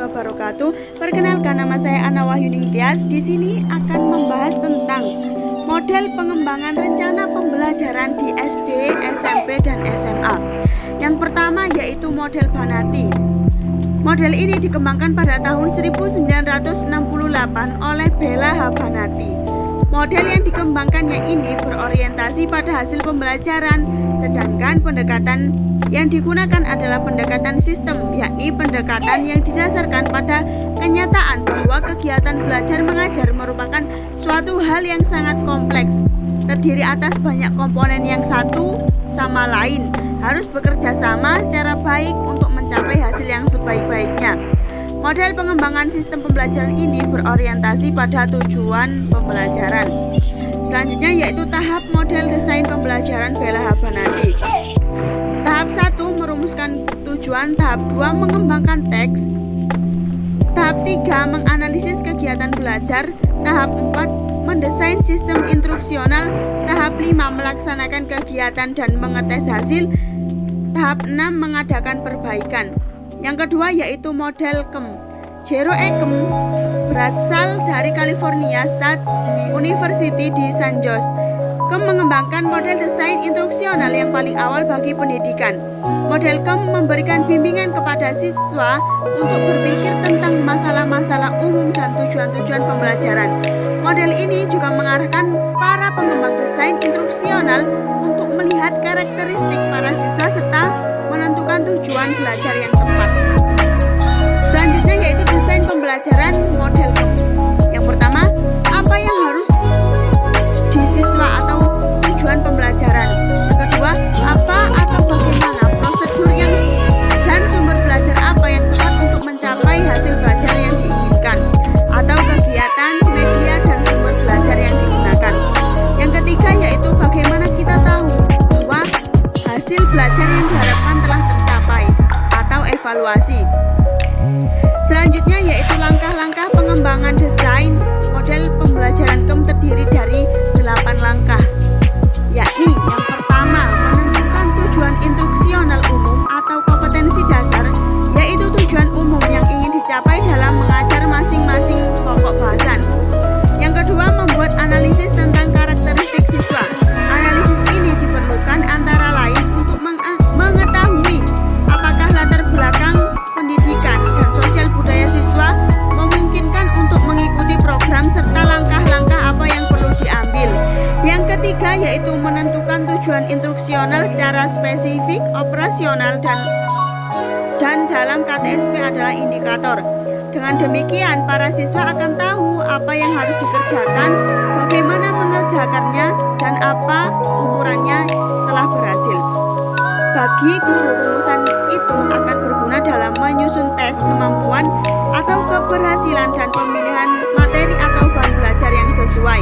wabarakatuh. Perkenalkan, nama saya Ana Wahyuning Tias. Di sini akan membahas tentang model pengembangan rencana pembelajaran di SD, SMP, dan SMA. Yang pertama yaitu model Banati. Model ini dikembangkan pada tahun 1968 oleh Bella H. Banati. Model yang dikembangkannya ini berorientasi pada hasil pembelajaran, sedangkan pendekatan yang digunakan adalah pendekatan sistem, yakni pendekatan yang didasarkan pada kenyataan bahwa kegiatan belajar mengajar merupakan suatu hal yang sangat kompleks, terdiri atas banyak komponen yang satu sama lain harus bekerja sama secara baik untuk mencapai hasil yang sebaik-baiknya. Model pengembangan sistem pembelajaran ini berorientasi pada tujuan pembelajaran. Selanjutnya yaitu tahap model desain pembelajaran Bella H. Banati. Tahap 1 merumuskan tujuan, tahap 2 mengembangkan teks, tahap 3 menganalisis kegiatan belajar, tahap 4 mendesain sistem instruksional, tahap 5 melaksanakan kegiatan dan mengetes hasil, tahap 6 mengadakan perbaikan. Yang kedua yaitu model KEM. Jero E. KEM berasal dari California State University di San Jose. KEM mengembangkan model desain instruksional yang paling awal bagi pendidikan. Model KEM memberikan bimbingan kepada siswa untuk berpikir tentang masalah-masalah umum dan tujuan-tujuan pembelajaran. Model ini juga mengarahkan para pengembang desain instruksional untuk melihat karakteristik para siswa serta menentukan tujuan belajar yang tepat. Selanjutnya yaitu desain pembelajaran model KEM. Yang pertama, apa yang harus di siswa atau tujuan pembelajaran. Yang kedua, apa atau bagaimana prosedur yang dan sumber belajar apa yang tepat untuk mencapai hasil belajar yang diinginkan, atau kegiatan, media, dan sumber belajar yang digunakan. Yang ketiga yaitu bagaimana kita tahu bahwa hasil belajar yang diharapkan telah tercapai, atau evaluasi. Selanjutnya yaitu langkah-langkah pengembangan desain model pembelajaran KEM terdiri dari 8 langkah, yakni yang pertama menentukan tujuan instruksional umum atau kompetensi dasar, yaitu tujuan umum yang ingin dicapai dalam mengajar masing-masing pokok bahasan. Yang kedua membuat analisis tentang karakteristik siswa. Analisis ini diperlukan antara lain untuk mengetahui apakah latar belakang pendidikan dan sosial budaya siswa memungkinkan untuk mengikuti program serta langkah-langkah apa yang perlu diambil. Yang ketiga yaitu menentukan tujuan instruksional secara spesifik, operasional, dan dalam KTSP adalah indikator. Dengan demikian, para siswa akan tahu apa yang harus dikerjakan, bagaimana mengerjakannya, dan apa ukurannya telah berhasil. Bagi guru, rumusan itu akan berguna dalam menyusun tes kemampuan atau keberhasilan dan pemilihan materi atau bahan belajar yang sesuai.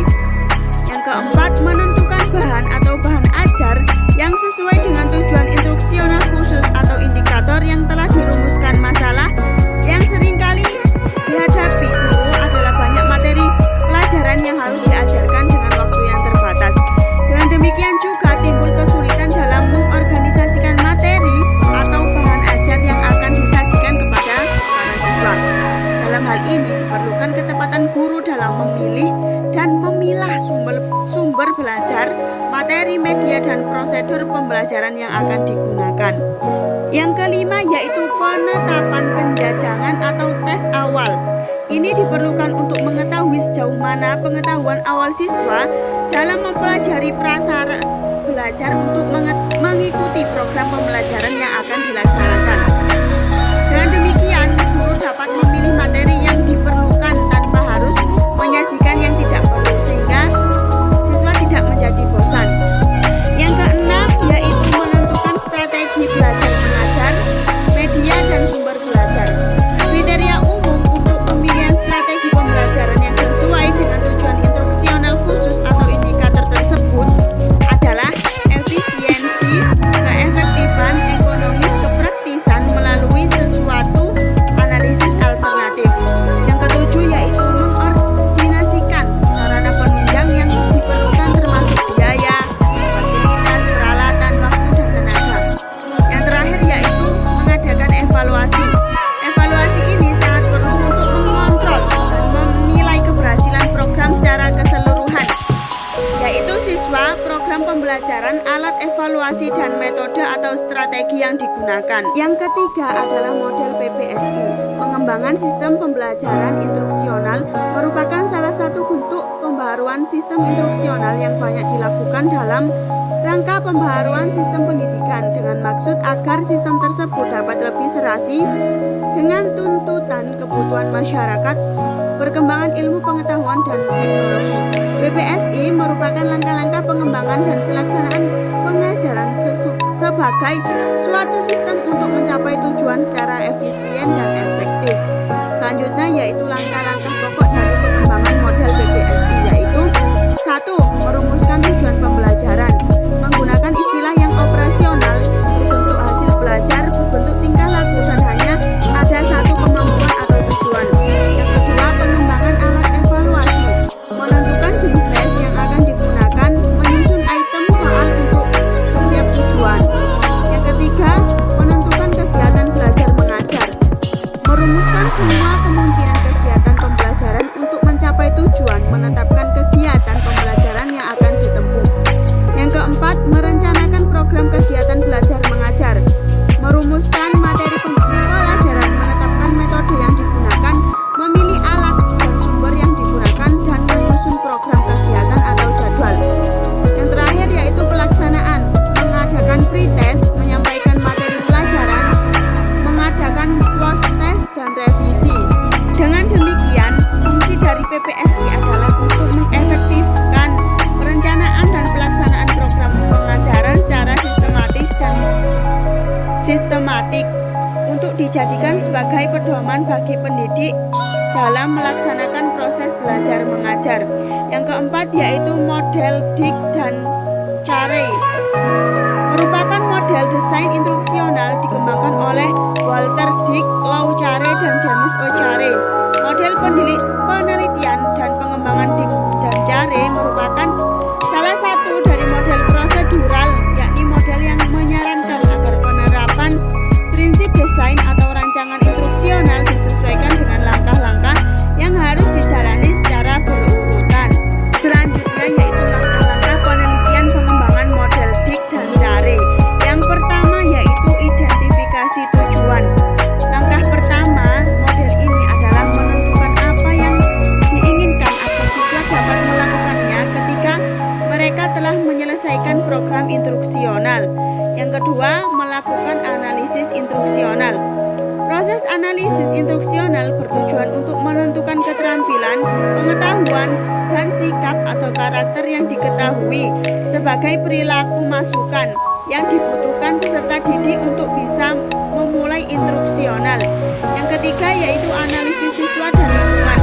Yang keempat, menentukan bahan atau bahan ajar yang sesuai dengan tujuan instruksional khusus atau indikator yang telah dirumuskan. Masalah yang seringkali dihadapi guru adalah banyak materi pelajaran yang harus diajarkan dengan waktu yang terbatas. Dengan demikian juga timbul kesulitan dalam mengorganisasikan materi atau bahan ajar yang akan disajikan kepada para siswa. Dalam hal ini diperlukan ketepatan guru dalam memilih dan memilah sumber belajar, materi, media, dan prosedur pembelajaran yang akan digunakan. Yang kelima yaitu penetapan penjajangan atau tes awal. Ini diperlukan untuk mengetahui sejauh mana pengetahuan awal siswa dalam mempelajari prasarana belajar untuk mengikuti program pembelajaran yang akan dilaksanakan. Dengan demikian, guru dapat memilih materi yang diperlukan tanpa harus menyajikan yang tidak perlu, sehingga siswa tidak menjadi bosan. Yang keenam yaitu menentukan strategi belajar mengajar, media, dan sumber belajar. Kriteria umum untuk pemilihan strategi pembelajaran yang sesuai dengan tujuan instruksional khusus atau indikator tersebut adalah efisiensi, keefektifan, ekonomis, atau strategi yang digunakan. Yang ketiga adalah model PPSI. Pengembangan sistem pembelajaran instruksional merupakan salah satu bentuk pembaharuan sistem instruksional yang banyak dilakukan dalam rangka pembaharuan sistem pendidikan dengan maksud agar sistem tersebut dapat lebih serasi dengan tuntutan kebutuhan masyarakat, perkembangan ilmu pengetahuan dan teknologi. PPSI merupakan langkah-langkah pengembangan dan pelaksanaan pengajaran sebagai suatu sistem untuk mencapai tujuan secara efisien dan efektif. Selanjutnya yaitu langkah-langkah pokok dari pengembangan model PPSI, yaitu 1. Merumuskan tujuan pembelajaran menggunakan istilah yang operasional, berbentuk hasil belajar, berbentuk tingkah laku, dan hanya ada satu kemampuan atau tujuan. Yang kedua, pengembangan alat evaluasi, menentukan jenis tes yang akan digunakan, menyusun item soal untuk setiap tujuan. Yang ketiga, menentukan kegiatan belajar mengajar, merumuskan semua kemungkinan kegiatan pembelajaran untuk mencapai tujuan, menetapkan kegiatan pembelajaran yang akan ditempuh. Yang keempat, merencanakan program kegiatan belajar mengajar, merumuskan materi pembelajaran, menetapkan metode yang digunakan, memilih alat dan sumber yang digunakan, dan menyusun program kegiatan atau jadwal. Yang terakhir yaitu pelaksanaan, mengadakan pre-test, menyampaikan materi pelajaran, mengadakan post-test, dan revisi. Dengan demikian, fungsi dari PPSI adalah untuk mengefektifkan perencanaan dan pelaksanaan program pengajaran secara sistematik untuk dijadikan sebagai pedoman bagi pendidik dalam melaksanakan proses belajar mengajar. Yang keempat yaitu model Dick dan Carey, merupakan model desain instruksional dikembangkan oleh Walter Dick, Lou Carey, dan James O. Carey. Model penelitian dan pengembangan Dick dan Carey merupakan salah satu dari model prosedural, yakni model yang menyarankan agar penerapan prinsip desain atau rancangan instruksional disesuaikan dengan langkah-langkah yang harus dijalani secara berurutan. Selanjutnya yaitu langkah-langkah penelitian pengembangan model Dick dan Carey. Yang pertama yaitu identifikasi tujuan. Langkah pertama model ini adalah menentukan apa yang diinginkan agar siswa dapat melakukannya ketika mereka telah menyelesaikan program instruksional. Yang kedua, melakukan analisis instruksional. Proses analisis instruksional bertujuan untuk menentukan keterampilan, pengetahuan, dan sikap atau karakter yang diketahui sebagai perilaku masukan yang dibutuhkan peserta didik untuk bisa memulai instruksional. Yang ketiga yaitu analisis siswa dan lingkungan.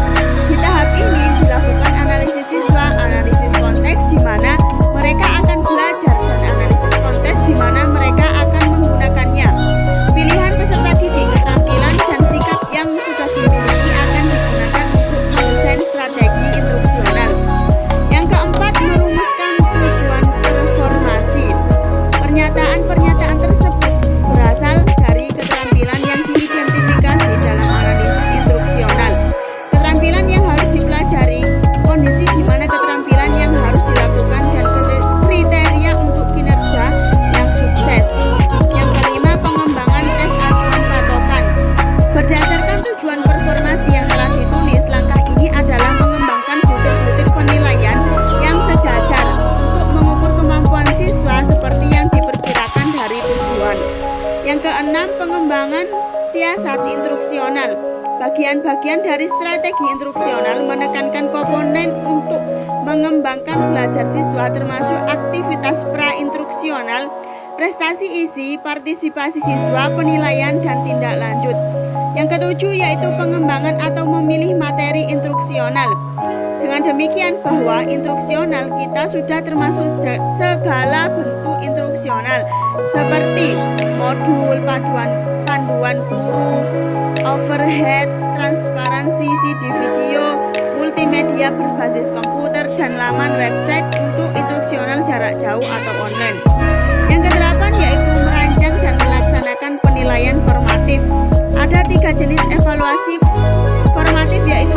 Di tahap ini dilakukan analisis siswa, analisis konteks di mana mereka akan belajar, dan analisis konteks di mana mereka akan menggunakannya. Pilihan peserta didik, keterampilan, dan sikap yang sudah dimiliki akan digunakan untuk mendesain strategi instruksional. Yang keempat, merumuskan tujuan transformasi. Pernyataan-pernyataan tersebut berasal dari keterampilan yang diidentifikasi dalam analisis instruksional. Keterampilan yang harus dipelajari, kondisi di mana keterampilan yang harus dilakukan, dan kriteria untuk kinerja yang sukses. Yang kelima, pengembangan tes acuan patokan. Berdasarkan tujuan performasi yang telah ditulis, langkah ini adalah mengembangkan butir-butir penilaian yang sejajar untuk mengukur kemampuan siswa seperti yang diperkirakan dari tujuan. Yang keenam, pengembangan siasat instruksional. Bagian-bagian dari strategi instruksional menekankan komponen untuk mengembangkan belajar siswa termasuk aktivitas pra-instruksional, prestasi isi, partisipasi siswa, penilaian, dan tindak lanjut. Yang ketujuh yaitu pengembangan atau memilih materi instruksional. Dengan demikian bahwa instruksional kita sudah termasuk segala bentuk instruksional seperti modul, panduan guru, overhead, transparansi, CD video, multimedia berbasis komputer, dan laman website untuk instruksional jarak jauh atau online. Yang kedelapan yaitu merancang dan melaksanakan penilaian formatif. Ada 3 jenis evaluasi formatif yaitu